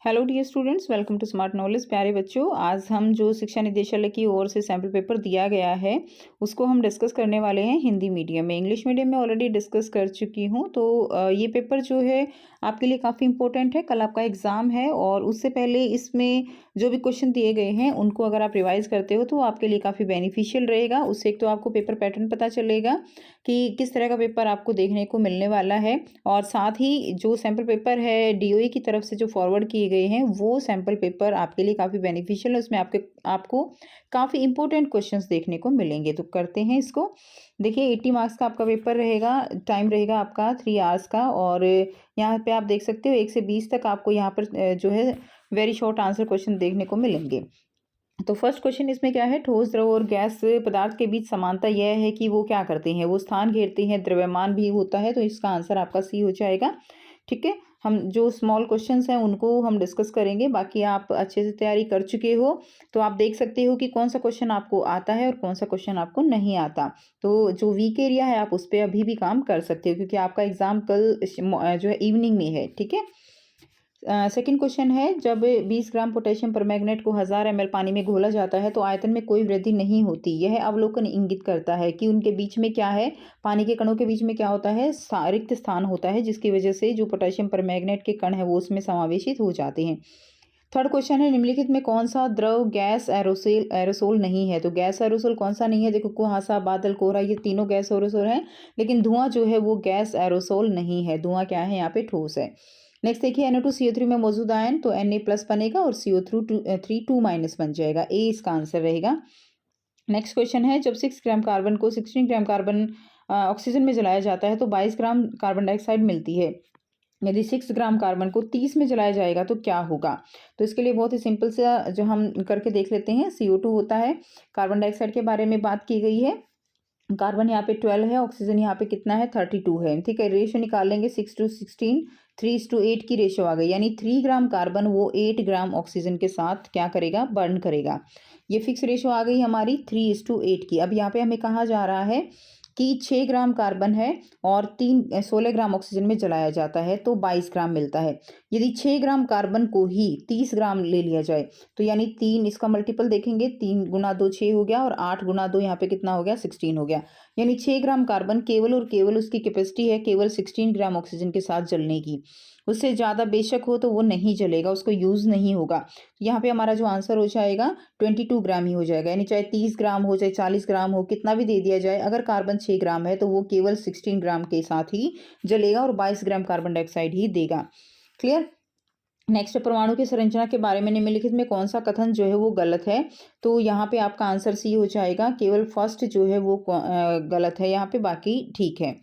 Hello dear students, welcome to smart knowledge. प्यारे बच्चों, आज हम जो शिक्षा निदेशालय की ओर से सैम्पल पेपर दिया गया है उसको हम डिस्कस करने वाले हैं हिंदी मीडियम में। इंग्लिश मीडियम में ऑलरेडी डिस्कस कर चुकी हूँ। तो ये पेपर जो है आपके लिए काफ़ी इंपॉर्टेंट है। कल आपका एग्ज़ाम है और उससे पहले इसमें जो भी क्वेश्चन दिए गए हैं उनको अगर आप रिवाइज करते हो तो आपके लिए काफ़ी बेनिफिशियल रहेगा। उससे एक तो आपको पेपर पैटर्न पता चलेगा कि किस तरह का पेपर आपको देखने को मिलने वाला है, और साथ ही जो सैम्पल पेपर है डीओई की तरफ से जो फॉरवर्ड किए गए हैं वो सैम्पल पेपर आपके लिए काफ़ी बेनिफिशियल है। उसमें आपको काफ़ी इंपॉर्टेंट क्वेश्चंस देखने को मिलेंगे। तो करते हैं इसको। देखिए 80 मार्क्स का आपका पेपर रहेगा। टाइम रहेगा आपका 3 आवर्स का, और यहाँ पे आप देख सकते हो 1 से 20 तक आपको यहाँ पर जो है वेरी शॉर्ट आंसर क्वेश्चन देखने को मिलेंगे। तो फर्स्ट क्वेश्चन इसमें क्या है, ठोस द्रव और गैस पदार्थ के बीच समानता यह है कि वो क्या करते हैं, वो स्थान घेरते हैं, द्रव्यमान भी होता है। तो इसका आंसर आपका सी हो जाएगा। ठीक है, हम जो स्मॉल क्वेश्चंस हैं उनको हम डिस्कस करेंगे। बाकी आप अच्छे से तैयारी कर चुके हो तो आप देख सकते हो कि कौन सा क्वेश्चन आपको आता है और कौन सा क्वेश्चन आपको नहीं आता। तो जो वीक एरिया है आप उस पर अभी भी काम कर सकते हो, क्योंकि आपका एग्जाम कल जो है इवनिंग में है। ठीक है। सेकंड क्वेश्चन है, जब 20 ग्राम पोटेशियम परमैंगनेट को 1000 ml पानी में घोला जाता है तो आयतन में कोई वृद्धि नहीं होती। यह अवलोकन इंगित करता है कि उनके बीच में क्या है, पानी के कणों के बीच में क्या होता है, रिक्त स्थान होता है, जिसकी वजह से जो पोटेशियम परमैंगनेट के कण है वो उसमें समावेशित हो जाते हैं। थर्ड क्वेश्चन है, निम्नलिखित में कौन सा द्रव गैस एरोसोल नहीं है। तो गैस एरोसोल कौन सा नहीं है, देखो कुहासा, बादल, कोहरा, ये तीनों गैस एरोसोल है, लेकिन धुआं जो है वो गैस एरोसोल नहीं है। धुआं क्या है, यहाँ पे ठोस है। नेक्स्ट देखिए, NO2CO3 में मौजूद आयन तो Na+ बनेगा और CO3 2- बन जाएगा। ए इसका आंसर रहेगा। नेक्स्ट क्वेश्चन है, जब 6 ग्राम कार्बन को 16 ग्राम कार्बन ऑक्सीजन में जलाया जाता है तो 22 ग्राम कार्बन डाइऑक्साइड मिलती है। यदि 6 ग्राम कार्बन को 30 में जलाया जाएगा तो क्या होगा। तो इसके लिए बहुत ही सिंपल सा जो हम करके देख लेते हैं। CO2 होता है, कार्बन डाइऑक्साइड के बारे में बात की गई है। कार्बन यहाँ पे 12 है, ऑक्सीजन यहाँ पे कितना है 32 है। ठीक है, रेशो निकाल लेंगे 6:16, 3:8 की रेशो आ गई, यानी 3 ग्राम कार्बन वो 8 ग्राम ऑक्सीजन के साथ क्या करेगा, बर्न करेगा। ये फिक्स रेशो आ गई हमारी 3:8 की। अब यहाँ पे हमें कहा जा रहा है कि 6 ग्राम कार्बन है और 16 ग्राम ऑक्सीजन में जलाया जाता है तो 22 ग्राम मिलता है। यदि 6 ग्राम कार्बन को ही 30 ग्राम ले लिया जाए तो यानी 3 इसका मल्टीपल देखेंगे, 3 गुना 2 6 हो गया, और 8 गुना 2 यहाँ पे कितना हो गया 16 हो गया। यानी 6 ग्राम कार्बन केवल और केवल उसकी कैपेसिटी है केवल 16 ग्राम ऑक्सीजन के साथ जलने की। उससे ज़्यादा बेशक हो तो वो नहीं जलेगा, उसको यूज़ नहीं होगा। यहाँ पे हमारा जो आंसर हो जाएगा 22 ग्राम ही हो जाएगा। यानी चाहे 30 ग्राम हो चाहे 40 ग्राम हो, कितना भी दे दिया जाए, अगर कार्बन 6 ग्राम है तो वो केवल 16 ग्राम के साथ ही जलेगा और 22 ग्राम कार्बन डाइऑक्साइड ही देगा। क्लियर। नेक्स्ट, परमाणु की संरचना के बारे में निम्नलिखित में कौन सा कथन जो है वो गलत है। तो यहाँ पे आपका आंसर सी हो जाएगा। केवल फर्स्ट जो है वो गलत है, यहाँ पे बाकी ठीक है।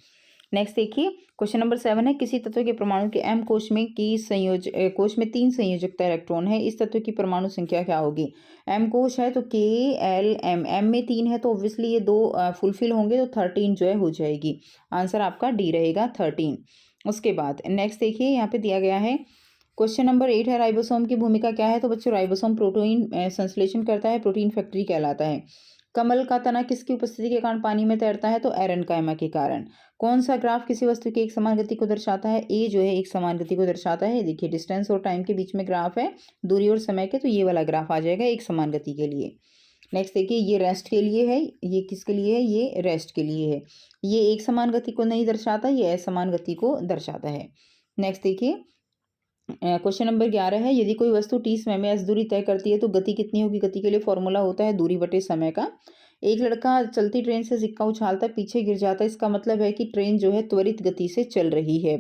नेक्स्ट देखिए, क्वेश्चन नंबर 7 है, किसी तत्व के परमाणु के M कोश में कोश में 3 संयोजकता इलेक्ट्रॉन है, इस तत्व की परमाणु संख्या क्या होगी। M कोश है तो KLM, M में 3 है तो ऑब्वियसली ये 2 फुलफिल होंगे तो 13 जो है हो जाएगी। आंसर आपका डी रहेगा 13। उसके बाद नेक्स्ट देखिए, यहाँ पे दिया गया है क्वेश्चन नंबर 8 है, राइबोसोम की भूमिका क्या है। तो बच्चों राइबोसोम प्रोटीन संश्लेषण करता है, प्रोटीन फैक्ट्री कहलाता है। कमल का तना किसकी उपस्थिति के कारण पानी में तैरता है, तो एरनकाइमा के कारण। कौन सा ग्राफ किसी वस्तु की एक समान गति को दर्शाता है। ए जो है एक समान गति को दर्शाता है। देखिए डिस्टेंस और टाइम के बीच में ग्राफ है, दूरी और समय के, तो ये वाला ग्राफ आ जाएगा एक समान गति के लिए। नेक्स्ट देखिए, ये रेस्ट के लिए है, ये किसके लिए है, ये रेस्ट के लिए है। ये एक समान गति को नहीं दर्शाता, ये असमान गति को दर्शाता है। नेक्स्ट देखिए, क्वेश्चन नंबर 11 है, यदि कोई वस्तु t समय में s दूरी तय करती है तो गति कितनी होगी। गति के लिए फॉर्मूला होता है दूरी बटे समय का। एक लड़का चलती ट्रेन से सिक्का उछालता पीछे गिर जाता है, इसका मतलब है कि ट्रेन जो है त्वरित गति से चल रही है।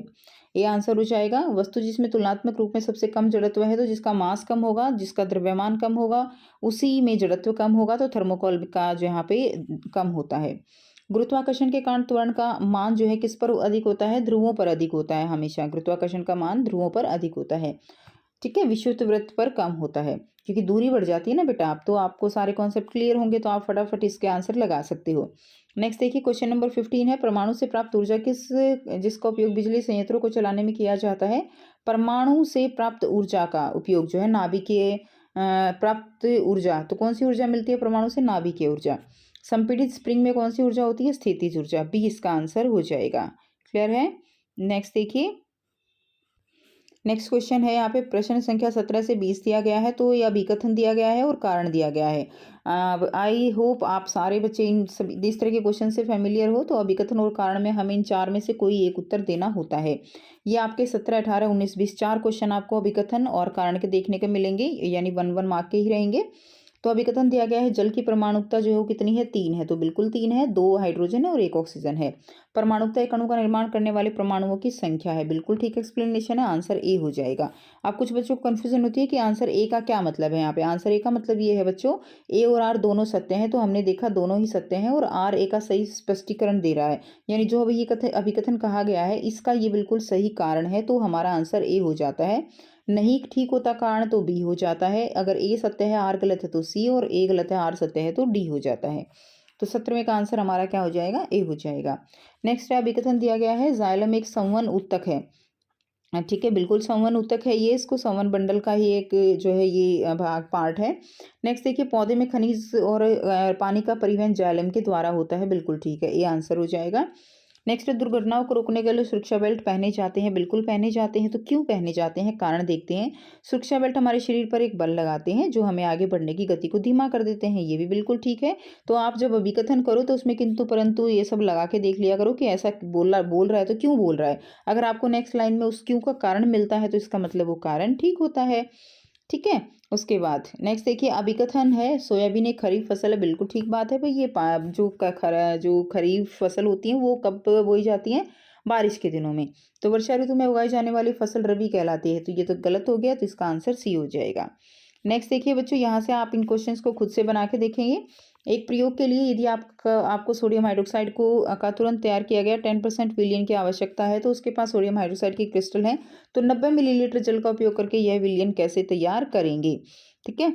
ये आंसर हो जाएगा। वस्तु जिसमें तुलनात्मक रूप में सबसे कम जड़त्व है, तो जिसका मास कम होगा, जिसका द्रव्यमान कम होगा, उसी में जड़त्व कम होगा, तो थर्मोकोल का जो यहाँ पे कम होता है। गुरुत्वाकर्षण के कारण त्वरण का मान जो है किस पर अधिक होता है, ध्रुवों पर अधिक होता है। हमेशा गुरुत्वाकर्षण का मान ध्रुवों पर अधिक होता है। ठीक है, विषुवत वृत्त पर कम होता है, क्योंकि दूरी बढ़ जाती है ना बेटा। आप तो आपको सारे कॉन्सेप्ट क्लियर होंगे तो आप फटाफट इसके आंसर लगा सकते हो। नेक्स्ट देखिए, क्वेश्चन नंबर 15 है, परमाणु से प्राप्त ऊर्जा जिसका उपयोग बिजली संयंत्रों को चलाने में किया जाता है। परमाणु से प्राप्त ऊर्जा का उपयोग जो है नाभिकीय प्राप्त ऊर्जा, तो कौन सी ऊर्जा मिलती है परमाणु से, नाभिकीय ऊर्जा। संपीड़ित स्प्रिंग में कौन सी ऊर्जा होती है, स्थितिज ऊर्जा। बी इसका आंसर हो जाएगा। क्लियर है। नेक्स्ट देखिए, नेक्स्ट क्वेश्चन है यहाँ पे प्रश्न संख्या 17 से 20 दिया गया है, तो यह अभिकथन दिया गया है और कारण दिया गया है। आई होप आप सारे बच्चे इन सभी इस तरह के क्वेश्चन से फेमिलियर हो। तो अभिकथन और कारण में हमें इन चार में से कोई एक उत्तर देना होता है। ये आपके 17, 18, 19, 20 चार क्वेश्चन आपको अभिकथन और कारण के देखने के मिलेंगे, यानी 1 1 मार्क के ही रहेंगे। तो अभिकथन दिया गया है जल की परमाणुकता जो है वो कितनी है, 3 है। तो बिल्कुल 3 है, 2 हाइड्रोजन है और 1 ऑक्सीजन है। परमाणुकता एक अणु का निर्माण करने वाले परमाणुओं की संख्या है। बिल्कुल ठीक एक्सप्लेनेशन है, आंसर ए हो जाएगा। अब कुछ बच्चों को कंफ्यूजन होती है कि आंसर ए का क्या मतलब है। यहाँ पे आंसर ए का मतलब ये है बच्चों, ए और आर दोनों सत्य हैं। तो हमने देखा दोनों ही सत्य हैं और आर ए का सही स्पष्टीकरण दे रहा है, यानी जो अभी ये अभिकथन कहा गया है इसका ये बिल्कुल सही कारण है। तो हमारा आंसर ए हो जाता है। नहीं ठीक होता कारण तो बी हो जाता है। अगर ए सत्य है आर गलत है तो सी, और ए गलत है आर सत्य है तो डी हो जाता है। तो 17वें का आंसर हमारा क्या हो जाएगा, ए हो जाएगा। नेक्स्ट है अभिकथन दिया गया है जाइलम एक संवन ऊतक है। ठीक है, बिल्कुल संवन ऊतक है ये, इसको संवन बंडल का ही एक जो है ये भाग पार्ट है। नेक्स्ट देखिए, पौधे में खनिज और पानी का परिवहन जाइलम के द्वारा होता है। बिल्कुल ठीक है, ये आंसर हो जाएगा। नेक्स्ट, दुर्घटनाओं को रोकने के लिए सुरक्षा बेल्ट पहने जाते हैं। बिल्कुल पहने जाते हैं। तो क्यों पहने जाते हैं, कारण देखते हैं। सुरक्षा बेल्ट हमारे शरीर पर एक बल लगाते हैं जो हमें आगे बढ़ने की गति को धीमा कर देते हैं। ये भी बिल्कुल ठीक है। तो आप जब अभिकथन करो तो उसमें किंतु परंतु ये सब लगा के देख लिया करो कि ऐसा बोल रहा है तो क्यों बोल रहा है। अगर आपको नेक्स्ट लाइन में उस क्यों का कारण मिलता है तो इसका मतलब वो कारण ठीक होता है। ठीक है। उसके बाद नेक्स्ट देखिए, अभिकथन है सोयाबीन एक खरीफ फसल है। बिल्कुल ठीक बात है भाई। ये जो खरीफ फसल होती है वो कब बोई जाती है, बारिश के दिनों में। तो वर्षा ऋतु में उगाई जाने वाली फसल रबी कहलाती है। तो ये तो गलत हो गया, तो इसका आंसर सी हो जाएगा। नेक्स्ट देखिए बच्चों, यहाँ से आप इन क्वेश्चंस को खुद से बना के देखेंगे। एक प्रयोग के लिए यदि आपको सोडियम हाइड्रोक्साइड का तुरंत तैयार किया गया 10% विलियन की आवश्यकता है, तो उसके पास सोडियम हाइड्रोक्साइड की क्रिस्टल है, तो 90 मिलीलीटर जल का उपयोग करके यह विलियन कैसे तैयार करेंगे। ठीक है,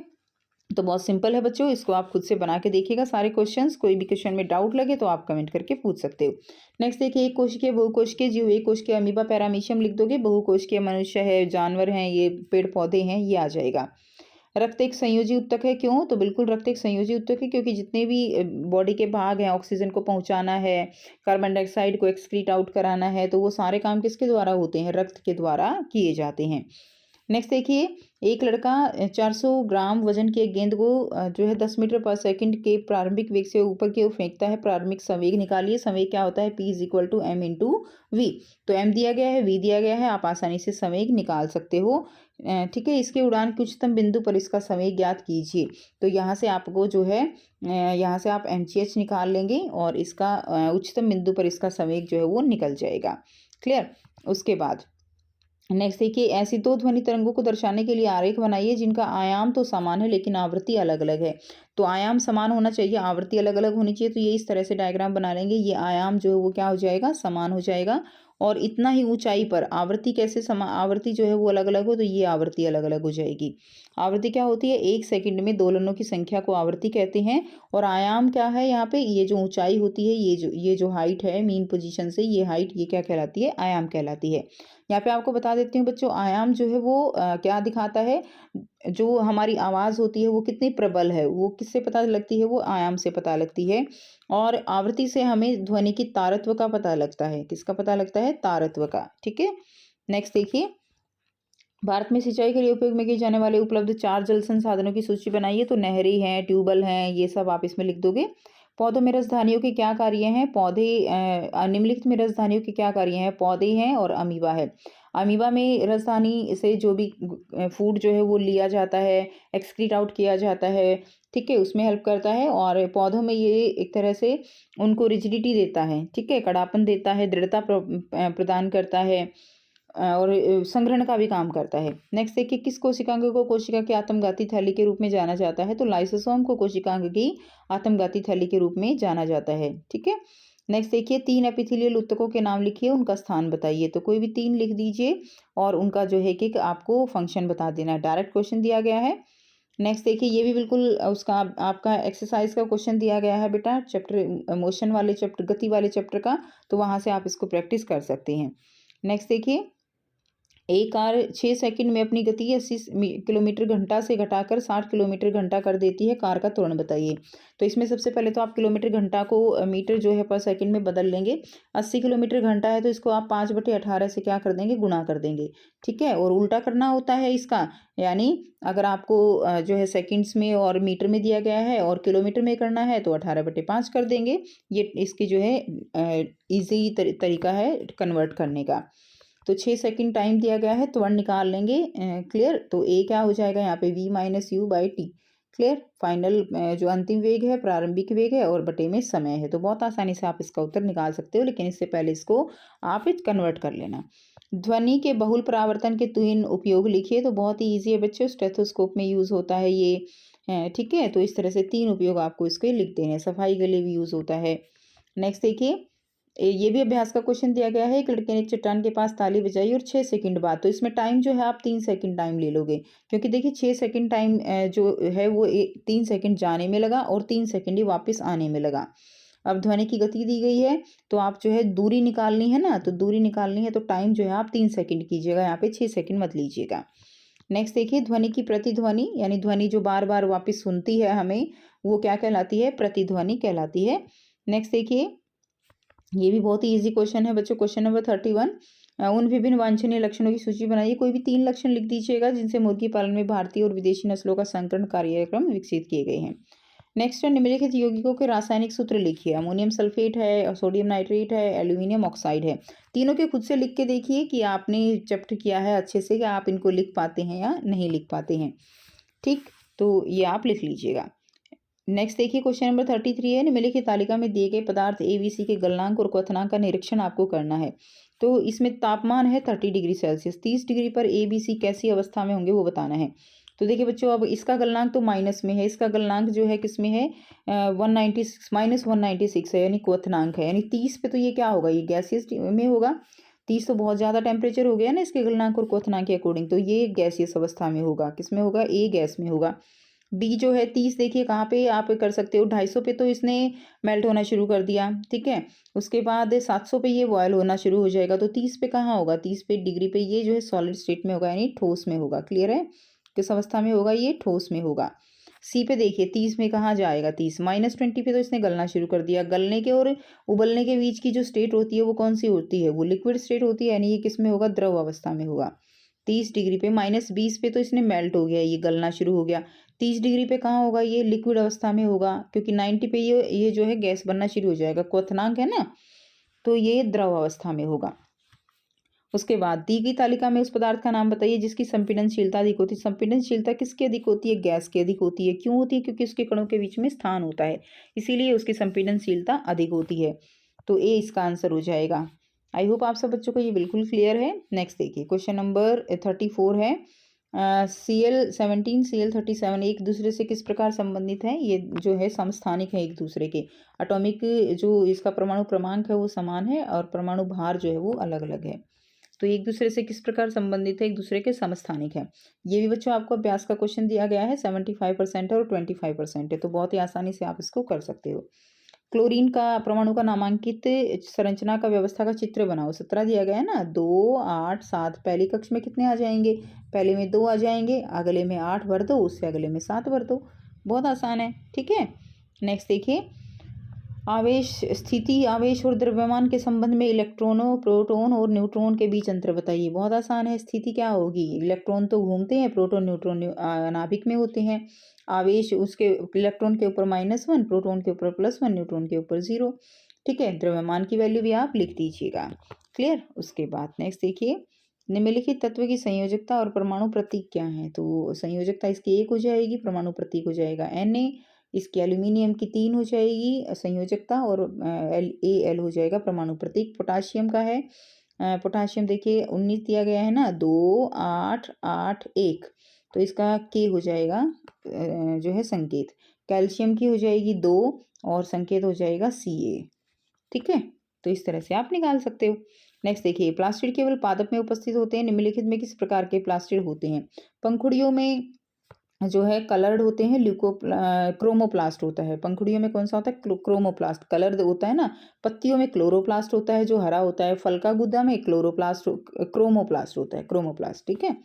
तो बहुत सिंपल है बच्चों, इसको आप खुद से बना के देखिएगा सारे क्वेश्चंस। कोई भी क्वेश्चन में डाउट लगे तो आप कमेंट करके पूछ सकते हो। नेक्स्ट देखिए, एक कोशिकीय बहुकोशिकीय जीव, एक कोशिकीय अमीबा पैरामीशियम लिख दोगे, बहुकोशिकीय मनुष्य है, जानवर हैं, ये पेड़ पौधे हैं, ये आ जाएगा। रक्त एक संयोजी ऊतक है, क्यों, तो बिल्कुल रक्त एक संयोजी ऊतक है क्योंकि जितने भी बॉडी के भाग हैं, ऑक्सीजन को पहुंचाना है, कार्बन डाइऑक्साइड को एक्सक्रीट आउट कराना है, तो वो सारे काम किसके द्वारा होते हैं, रक्त के द्वारा किए जाते हैं। नेक्स्ट देखिए, एक लड़का 400 ग्राम वजन की एक गेंद को जो है 10 मीटर पर सेकंड के प्रारंभिक वेग से ऊपर की ओर फेंकता है। प्रारंभिक संवेग निकालिए। संवेग क्या होता है, P = m/v। तो m दिया गया है, v दिया गया है, आप आसानी से संवेग निकाल सकते हो। ठीक है, इसके उड़ान के उच्चतम बिंदु पर इसका संवेग ज्ञात कीजिए। तो यहाँ से आपको जो है यहाँ से आप mgh निकाल लेंगे और इसका उच्चतम बिंदु पर इसका संवेग जो है वो निकल जाएगा। क्लियर। उसके बाद नेक्स्ट देखिए, ऐसी दो ध्वनि तरंगों को दर्शाने के लिए आरेख बनाइए जिनका आयाम तो समान है लेकिन आवृत्ति अलग अलग है। तो आयाम समान होना चाहिए, आवृत्ति अलग अलग होनी चाहिए। तो ये इस तरह से डायग्राम बना लेंगे। ये आयाम जो है वो क्या हो जाएगा, समान हो जाएगा। और इतना ही ऊंचाई पर आवृत्ति कैसे आवृत्ति जो है वो अलग अलग हो, तो ये आवृत्ति अलग अलग हो जाएगी। आवृत्ति क्या होती है, 1 सेकंड में दोलनों की संख्या को आवृत्ति कहते हैं। और आयाम क्या है, यहाँ पे ये जो ऊंचाई होती है, ये जो हाइट है मीन पोजीशन से, ये हाइट ये क्या कहलाती है, आयाम कहलाती है। यहाँ पे आपको बता देती हूँ बच्चों, आयाम जो है वो क्या दिखाता है, जो हमारी आवाज़ होती है वो कितनी प्रबल है, वो किससे पता लगती है, वो आयाम से पता लगती है। और आवृत्ति से हमें ध्वनि की तारत्व का पता लगता है। किसका पता लगता है, तारत्व का। ठीक है। नेक्स्ट देखिए, भारत में सिंचाई के लिए उपयोग में किए जाने वाले उपलब्ध 4 जल संसाधनों की सूची बनाइए। तो नहरी हैं, ट्यूबवेल हैं, ये सब आप इसमें लिख दोगे। पौधों में रसधानियों के क्या कार्य हैं, पौधे निम्नलिखित में रसधानियों के क्या कार्य हैं, पौधे हैं और अमीबा है। अमीबा में रसधानी से जो भी फूड जो है वो लिया जाता है, एक्सक्रीट आउट किया जाता है। ठीक है, उसमें हेल्प करता है। और पौधों में ये एक तरह से उनको रिजिडिटी देता है। ठीक है, कड़ापन देता है, दृढ़ता प्रदान करता है और संग्रहण का भी काम करता है। नेक्स्ट देखिए, किस कोशिकांग को कोशिका की आत्मघाती थैली के रूप में जाना जाता है। तो लाइसोसोम को कोशिकांग की आत्मघाती थैली के रूप में जाना जाता है। ठीक है। नेक्स्ट देखिए, 3 एपिथेलियल ऊतकों के नाम लिखिए, उनका स्थान बताइए। तो कोई भी 3 लिख दीजिए और उनका जो है कि आपको फंक्शन बता देना है। डायरेक्ट क्वेश्चन दिया गया है। नेक्स्ट देखिए, ये भी बिल्कुल उसका आपका एक्सरसाइज का क्वेश्चन दिया गया है बेटा, चैप्टर मोशन वाले चैप्टर, गति वाले चैप्टर का। तो वहाँ से आप इसको प्रैक्टिस कर सकते हैं। नेक्स्ट देखिए, एक कार 6 सेकंड में अपनी गति 80 किलोमीटर घंटा से घटाकर 60 किलोमीटर घंटा कर देती है। कार का त्वरण बताइए। तो इसमें सबसे पहले तो आप किलोमीटर घंटा को मीटर जो है पर सेकंड में बदल लेंगे। 80 किलोमीटर घंटा है तो इसको आप 5/18 से क्या कर देंगे, गुणा कर देंगे। ठीक है, और उल्टा करना होता है इसका, यानी अगर आपको जो है सेकंड्स में और मीटर में दिया गया है और किलोमीटर में करना है तो 18/5 कर देंगे। ये इसकी जो है ईजी तरीका है कन्वर्ट करने का। तो 6 सेकंड टाइम दिया गया है, त्वरण निकाल लेंगे। क्लियर। तो ए क्या हो जाएगा यहाँ पे v-u/t। क्लियर। फाइनल जो अंतिम वेग है, प्रारंभिक वेग है, और बटे में समय है। तो बहुत आसानी से आप इसका उत्तर निकाल सकते हो, लेकिन इससे पहले इसको आप कन्वर्ट कर लेना। ध्वनि के बहुल परावर्तन के 3 उपयोग लिखिए। तो बहुत ही ईजी है बच्चों, स्टेथोस्कोप में यूज़ होता है ये। ठीक है, तो इस तरह से 3 उपयोग आपको इसके लिख देने हैं। सफाई के लिए भी यूज़ होता है। नेक्स्ट देखिए, ये भी अभ्यास का क्वेश्चन दिया गया है। एक लड़के ने एक चट्टान के पास ताली बजाई और 6 सेकंड बाद, तो इसमें टाइम जो है आप 3 सेकंड टाइम ले लोगे, क्योंकि देखिए 6 सेकंड टाइम जो है वो 3 सेकंड जाने में लगा और 3 सेकंड ही वापस आने में लगा। अब ध्वनि की गति दी गई है, तो आप जो है दूरी निकालनी है ना, तो दूरी निकालनी है तो टाइम जो है आप 3 सेकंड कीजिएगा, यहाँ पे 6 सेकंड मत लीजिएगा। नेक्स्ट देखिए, ध्वनि की प्रतिध्वनि, यानी ध्वनि जो बार बार वापस सुनती है हमें, वो क्या कहलाती है, प्रतिध्वनि कहलाती है। नेक्स्ट देखिए, ये भी बहुत ही ईजी क्वेश्चन है बच्चों। क्वेश्चन नंबर 31, उन विभिन्न वांछनीय लक्षणों की सूची बनाइए। कोई भी 3 लक्षण लिख दीजिएगा जिनसे मुर्गी पालन में भारतीय और विदेशी नस्लों का संकरण कार्यक्रम विकसित किए गए हैं। नेक्स्ट है, निम्नलिखित यौगिकों के रासायनिक सूत्र लिखिए। अमोनियम सल्फेट है, सोडियम नाइट्रेट है, एल्यूमिनियम ऑक्साइड है। तीनों के खुद से लिख के देखिए कि आपने चेप्ट किया है अच्छे से, कि आप इनको लिख पाते हैं या नहीं लिख पाते हैं। ठीक, तो ये आप लिख लीजिएगा। नेक्स्ट देखिए, क्वेश्चन नंबर 33 है, निम्नलिखित तालिका में दिए गए पदार्थ ABC के गलनांक और क्वथनांक का निरीक्षण आपको करना है। तो इसमें तापमान है 30 डिग्री सेल्सियस, 30 डिग्री पर ABC कैसी अवस्था में होंगे वो बताना है। तो देखिए बच्चों, अब इसका गलनांक तो माइनस में है, इसका गलनांक जो है किस में है, 196 -196 है, यानी क्वथनांक है, यानी 30 पे तो ये क्या होगा, ये गैसियस में होगा। 30 तो बहुत ज़्यादा टेम्परेचर हो गया ना इसके गलनांक और क्वथनांक के अकॉर्डिंग, तो ये गैसियस अवस्था में होगा। किस में होगा, ए गैस में होगा। बी जो है 30, देखिए कहाँ पे आप कर सकते हो, 250 पे तो इसने मेल्ट होना शुरू कर दिया। ठीक है, उसके बाद 700 पे ये बॉयल होना शुरू हो जाएगा। तो 30 पे कहाँ होगा, 30 पे डिग्री पे ये जो है सॉलिड स्टेट में होगा, यानी ठोस में होगा। क्लियर है, किस अवस्था में होगा, ये ठोस में होगा। सी पे देखिए 30 में कहाँ जाएगा, 30 -20 पे तो इसने गलना शुरू कर दिया। गलने के और उबलने के बीच की जो स्टेट होती है वो कौन सी होती है, वो लिक्विड स्टेट होती है, यानी ये किस में होगा, द्रव अवस्था में होगा। 30 डिग्री पे, -20 पे तो इसने मेल्ट हो गया, ये गलना शुरू हो गया। 30 डिग्री पे कहाँ होगा, ये लिक्विड अवस्था में होगा, क्योंकि 90 पे ये जो है गैस बनना शुरू हो जाएगा, क्वथनांक है ना, तो ये द्रव अवस्था में होगा। उसके बाद दी गई तालिका में उस पदार्थ का नाम बताइए जिसकी संपीडनशीलता अधिक होती है। संपीडनशीलता किसकी अधिक होती है, गैस की अधिक होती है। क्यों होती है, क्योंकि उसके कणों के बीच में स्थान होता है, इसीलिए उसकी संपीडनशीलता अधिक होती है। तो ए इसका आंसर हो जाएगा। आई होप आप सब बच्चों को ये बिल्कुल क्लियर है। नेक्स्ट देखिए, क्वेश्चन नंबर 34 है, CL17 CL37 एक दूसरे से किस प्रकार संबंधित है। ये जो है समस्थानिक है एक दूसरे के। एटॉमिक जो इसका परमाणु क्रमांक है वो समान है और परमाणु भार जो है वो अलग अलग है। तो एक दूसरे से किस प्रकार संबंधित है, एक दूसरे के समस्थानिक है। ये भी बच्चों आपको अभ्यास का क्वेश्चन दिया गया है, 75% है और 25% है, तो बहुत ही आसानी से आप इसको कर सकते हो। क्लोरीन का परमाणु का नामांकित संरचना का व्यवस्था का चित्र बनाओ। 17 दिया गया है ना, 2 8 7। पहली कक्ष में कितने आ जाएंगे, पहले में 2 आ जाएंगे, अगले में 8 भर दो, उससे अगले में 7 भर दो। बहुत आसान है। ठीक है, नेक्स्ट देखिए, आवेश स्थिति, आवेश और द्रव्यमान के संबंध में इलेक्ट्रॉनों, प्रोटॉन और न्यूट्रॉन के बीच अंतर बताइए। बहुत आसान है। स्थिति क्या होगी, इलेक्ट्रॉन तो घूमते हैं, प्रोटॉन न्यूट्रॉन नाभिक में होते हैं। आवेश उसके इलेक्ट्रॉन के ऊपर -1, प्रोटॉन के ऊपर +1, न्यूट्रॉन के ऊपर 0। ठीक है, द्रव्यमान की वैल्यू भी आप लिख दीजिएगा। क्लियर। उसके बाद नेक्स्ट देखिए, निम्नलिखित तत्व की संयोजकता और परमाणु प्रतीक क्या है। तो संयोजकता इसकी 1 हो जाएगी, परमाणु प्रतीक हो जाएगा Na। इसकी एल्यूमिनियम की 3 हो जाएगी संयोजकता, और Al हो जाएगा परमाणु प्रतीक। पोटाशियम का है, पोटाशियम देखिए 19 दिया गया है ना, 2 8 8 1, तो इसका K हो जाएगा जो है संकेत। कैल्शियम की हो जाएगी 2 और संकेत हो जाएगा Ca। ठीक है, तो इस तरह से आप निकाल सकते हो। नेक्स्ट देखिए, प्लास्टिड केवल पादप में उपस्थित होते हैं, निम्नलिखित में किस प्रकार के प्लास्टिड होते हैं। पंखुड़ियों में जो है कलर्ड होते हैं, क्रोमोप्लास्ट होता है। पंखुड़ियों में कौन सा होता है? क्रोमोप्लास्ट। कलर्ड होता है ना, पत्तियों में क्लोरोप्लास्ट होता है जो हरा होता है, फल का गुदा में क्रोमोप्लास्ट होता है, क्रोमोप्लास्ट। ठीक है,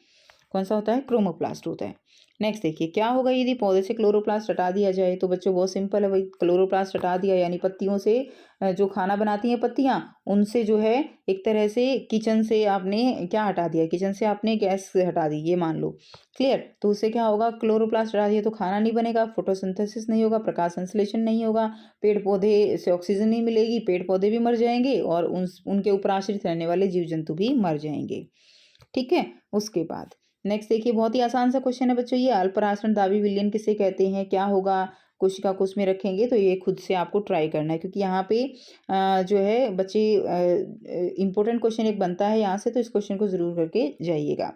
कौन सा होता है? क्रोमोप्लास्ट होता है। नेक्स्ट देखिए, क्या होगा यदि पौधे से क्लोरोप्लास्ट हटा दिया जाए? तो बच्चों बहुत सिंपल है, वही क्लोरोप्लास्ट हटा दिया, यानी पत्तियों से जो खाना बनाती हैं पत्तियां, उनसे जो है एक तरह से किचन से आपने क्या हटा दिया? किचन से आपने गैस हटा दी, ये मान लो। क्लियर? तो उससे क्या होगा? क्लोरोप्लास्ट हटा दिया तो खाना नहीं बनेगा, फोटोसिंथेसिस नहीं होगा, प्रकाश संश्लेषण नहीं होगा, पेड़ पौधे से ऑक्सीजन नहीं मिलेगी, पेड़ पौधे भी मर जाएंगे और उनके ऊपर आश्रित रहने वाले जीव जंतु भी मर जाएंगे। ठीक है, उसके बाद नेक्स्ट देखिए, बहुत ही आसान सा क्वेश्चन है बच्चों ये, अल्पराशनदाबी विलयन किसे कहते हैं? क्या होगा? कोशिका कोष में रखेंगे तो ये खुद से आपको ट्राई करना है, क्योंकि यहाँ पे जो है बच्चे इंपॉर्टेंट क्वेश्चन एक बनता है यहाँ से, तो इस क्वेश्चन को जरूर करके जाइएगा।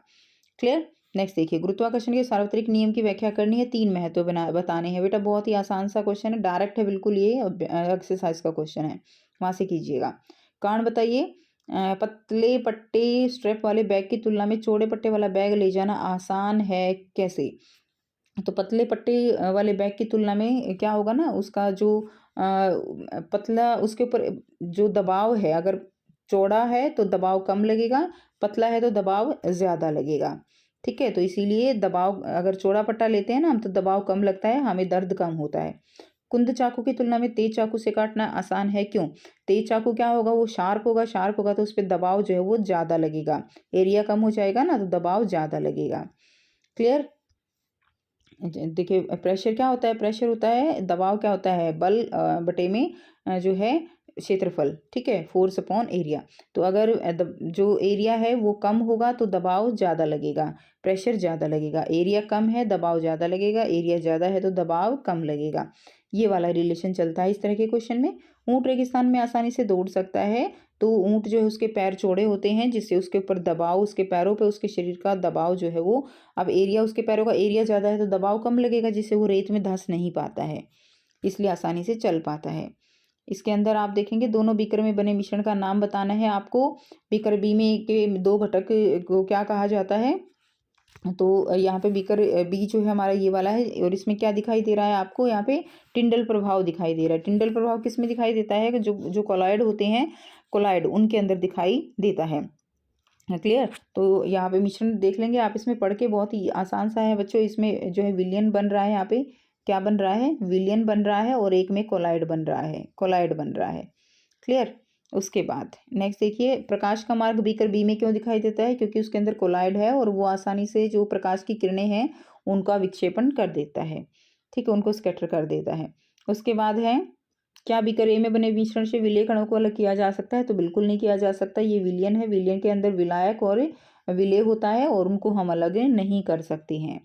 क्लियर? नेक्स्ट देखिए, गुरुत्वाकर्षण के सार्वत्रिक नियम की व्याख्या करनी है, 3 महत्व बताने हैं बेटा। बहुत ही आसान सा क्वेश्चन है, डायरेक्ट है बिल्कुल, ये एक्सरसाइज का क्वेश्चन है, वहां से कीजिएगा। कारण बताइए, पतले पट्टे स्ट्रेप वाले बैग की तुलना में चौड़े पट्टे वाला बैग ले जाना आसान है, कैसे? तो पतले पट्टे वाले बैग की तुलना में क्या होगा ना, उसका जो पतला, उसके ऊपर जो दबाव है, अगर चौड़ा है तो दबाव कम लगेगा, पतला है तो दबाव ज़्यादा लगेगा। ठीक है, तो इसीलिए दबाव, अगर चौड़ा पट्टा लेते हैं ना हम, तो दबाव कम लगता है, हमें दर्द कम होता है। कुंद चाकू की तुलना में तेज चाकू से काटना आसान है, क्यों? तेज चाकू क्या होगा? वो शार्प होगा, शार्प होगा तो उस पर दबाव जो है वो ज़्यादा लगेगा, एरिया कम हो जाएगा ना, तो दबाव ज़्यादा लगेगा। क्लियर? देखिए, प्रेशर क्या होता है? प्रेशर होता है, दबाव क्या होता है? बल बटे में जो है क्षेत्रफल। ठीक है, फोर्स अपॉन एरिया। तो अगर जो एरिया है वो कम होगा तो दबाव ज़्यादा लगेगा, प्रेशर ज़्यादा लगेगा। एरिया कम है, दबाव ज़्यादा लगेगा, एरिया ज़्यादा है तो दबाव कम लगेगा। ये वाला रिलेशन चलता है इस तरह के क्वेश्चन में। ऊँट रेगिस्तान में आसानी से दौड़ सकता है, तो ऊँट जो है उसके पैर चौड़े होते हैं, जिससे उसके ऊपर दबाव, उसके पैरों पे उसके शरीर का दबाव जो है वो, अब एरिया, उसके पैरों का एरिया ज़्यादा है तो दबाव कम लगेगा, जिससे वो रेत में धंस नहीं पाता है, इसलिए आसानी से चल पाता है। इसके अंदर आप देखेंगे, दोनों बीकर में बने मिश्रण का नाम बताना है आपको। बीकर बी में के 2 घटक को क्या कहा जाता है? तो यहाँ पे बीकर बी जो है हमारा ये वाला है, और इसमें क्या दिखाई दे रहा है आपको? यहाँ पे टिंडल प्रभाव दिखाई दे रहा है। टिंडल प्रभाव किस में दिखाई देता है? कि जो जो कोलॉइड होते हैं, कोलॉइड, उनके अंदर दिखाई देता है। क्लियर? तो यहाँ पे मिश्रण देख लेंगे आप, इसमें पढ़ के, बहुत ही आसान सा है बच्चों। इसमें जो है विलियन बन रहा है, यहाँ पे क्या बन रहा है? विलियन बन रहा है, और एक में कोलाइड बन रहा है, कोलाइड बन रहा है। क्लियर? उसके बाद नेक्स्ट देखिए, प्रकाश का मार्ग बीकर बी में क्यों दिखाई देता है? क्योंकि उसके अंदर कोलाइड है और वो आसानी से जो प्रकाश की किरणें हैं उनका विक्षेपण कर देता है। ठीक है, उनको स्कैटर कर देता है। उसके बाद है, क्या बीकर ए में बने मिश्रण से विलेय कणों को अलग किया जा सकता है? तो बिल्कुल नहीं किया जा सकता, ये विलयन है, विलयन के अंदर विलायक और विलेय होता है, और उनको हम अलग नहीं कर सकते हैं।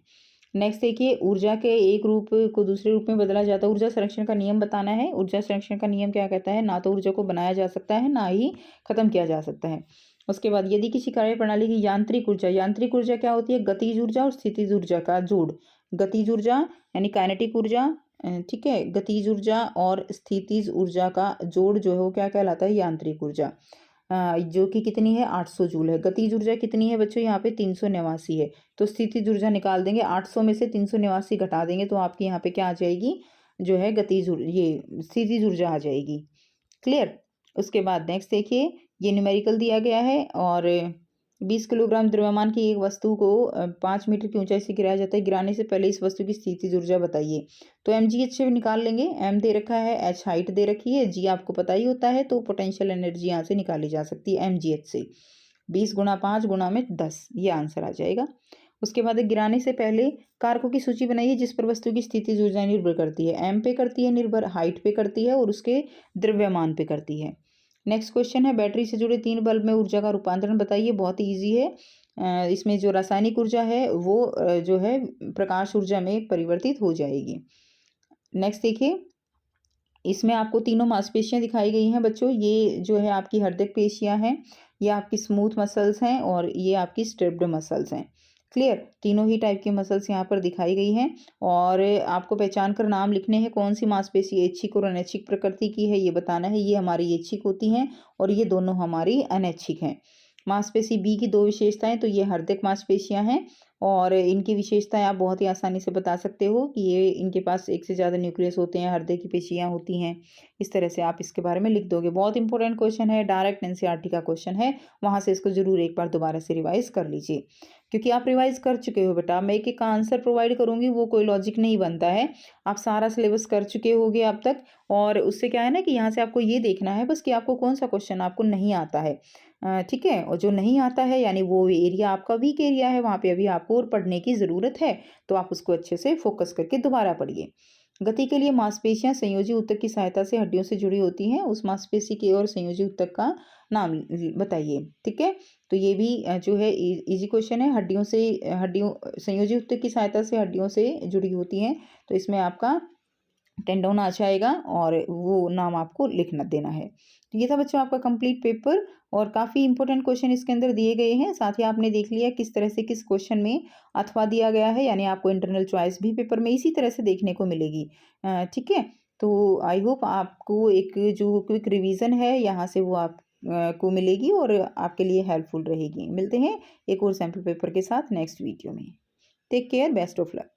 नेक्स्ट देखिए, ऊर्जा के एक रूप को दूसरे रूप में बदला जाता है, ऊर्जा संरक्षण का नियम बताना है। ऊर्जा संरक्षण का नियम क्या कहता है? ना तो ऊर्जा को बनाया जा सकता है, ना ही खत्म किया जा सकता है। उसके बाद, यदि किसी कार्य प्रणाली की यांत्रिक ऊर्जा क्या होती है? गतिज ऊर्जा और स्थितिज ऊर्जा का जोड़। गतिज ऊर्जा यानी काइनेटिक ऊर्जा, ठीक है, गतिज ऊर्जा और स्थितिज ऊर्जा का जोड़ जो है वो क्या कहलाता है? यांत्रिक ऊर्जा। जो कि कितनी है? 800 जूल है। गतिज ऊर्जा कितनी है बच्चों? यहाँ पे 389 है। तो स्थितिज ऊर्जा निकाल देंगे, 800 में से 389 घटा देंगे तो आपकी यहाँ पे क्या आ जाएगी? जो है ये स्थितिज ऊर्जा आ जाएगी। क्लियर? उसके बाद नेक्स्ट देखिए, ये न्यूमेरिकल दिया गया है, और 20 किलोग्राम द्रव्यमान की एक वस्तु को 5 मीटर की ऊंचाई से गिराया जाता है। गिराने से पहले इस वस्तु की स्थितिज ऊर्जा बताइए। तो mgh से निकाल लेंगे, m दे रखा है, h हाइट दे रखी है, g आपको पता ही होता है, तो पोटेंशियल एनर्जी यहाँ से निकाली जा सकती है mgh से। 20 गुणा 5 गुणा में 10, ये आंसर आ जाएगा। उसके बाद गिराने से पहले कारकों की सूची बनाइए जिस पर वस्तु की स्थितिज ऊर्जा निर्भर करती है। m पे करती है निर्भर, हाइट पे करती है, और उसके द्रव्यमान पे करती है। नेक्स्ट क्वेश्चन है, बैटरी से जुड़े 3 बल्ब में ऊर्जा का रूपांतरण बताइए। बहुत ही ईजी है, इसमें जो रासायनिक ऊर्जा है वो जो है प्रकाश ऊर्जा में परिवर्तित हो जाएगी। नेक्स्ट देखिए, इसमें आपको तीनों मांसपेशियां दिखाई गई हैं बच्चों। ये जो है आपकी हृदय पेशियां हैं, ये आपकी स्मूथ मसल्स हैं, और ये आपकी स्ट्रेप्ड मसल्स हैं। क्लियर? तीनों ही टाइप की मसल्स यहाँ पर दिखाई गई हैं, और आपको पहचान कर नाम लिखने हैं। कौन सी मांसपेशी ऐच्छिक और अनैच्छिक प्रकृति की है ये बताना है। ये हमारी ऐच्छिक होती हैं और ये दोनों हमारी अनैच्छिक हैं। मांसपेशी बी की 2 विशेषताएं, तो ये हृदय मांसपेशियां हैं, और इनकी विशेषताएं आप बहुत ही आसानी से बता सकते हो कि ये इनके पास एक से ज़्यादा न्यूक्लियस होते हैं, हृदय की पेशियाँ होती हैं। इस तरह से आप इसके बारे में लिख दोगे। बहुत इंपॉर्टेंट क्वेश्चन है, डायरेक्ट एनसीईआरटी का क्वेश्चन है, वहाँ से इसको ज़रूर एक बार दोबारा से रिवाइज़ कर लीजिए। क्योंकि आप रिवाइज़ कर चुके हो बेटा, मैं एक-एक का आंसर प्रोवाइड करूँगी वो कोई लॉजिक नहीं बनता है। आप सारा सिलेबस कर चुके होगे अब तक और उससे क्या है ना कि यहाँ से आपको ये देखना है बस कि आपको कौन-सा क्वेश्चन आपको नहीं आता है। ठीक है? और जो नहीं आता है यानी वो एरिया आपका वीक एरिया है, वहाँ पे अभी आपको और पढ़ने की ज़रूरत है, तो आप उसको अच्छे से फ़ोकस करके दोबारा पढ़िए। गति के लिए मांसपेशियाँ संयोजी ऊतक की सहायता से हड्डियों से जुड़ी होती हैं, उस मांसपेशी की और संयोजी ऊतक का नाम बताइए, ठीक है? तो ये भी जो है ईज़ी क्वेश्चन है, हड्डियों संयोजी ऊतक की सहायता से हड्डियों से जुड़ी होती हैं, तो इसमें आपका टेंडोन आ जाएगा और वो नाम आपको लिखना देना है। तो ये था बच्चों आपका कंप्लीट पेपर और काफ़ी इंपॉर्टेंट क्वेश्चन इसके अंदर दिए गए हैं। साथ ही आपने देख लिया किस तरह से किस क्वेश्चन में अथवा दिया गया है, यानी आपको इंटरनल चॉइस भी पेपर में इसी तरह से देखने को मिलेगी। ठीक है? तो आई होप आपको एक जो क्विक रिवीजन है यहाँ से वो आप को मिलेगी और आपके लिए हेल्पफुल रहेगी। मिलते हैं एक और सैंपल पेपर के साथ नेक्स्ट वीडियो में। Take care, best of luck.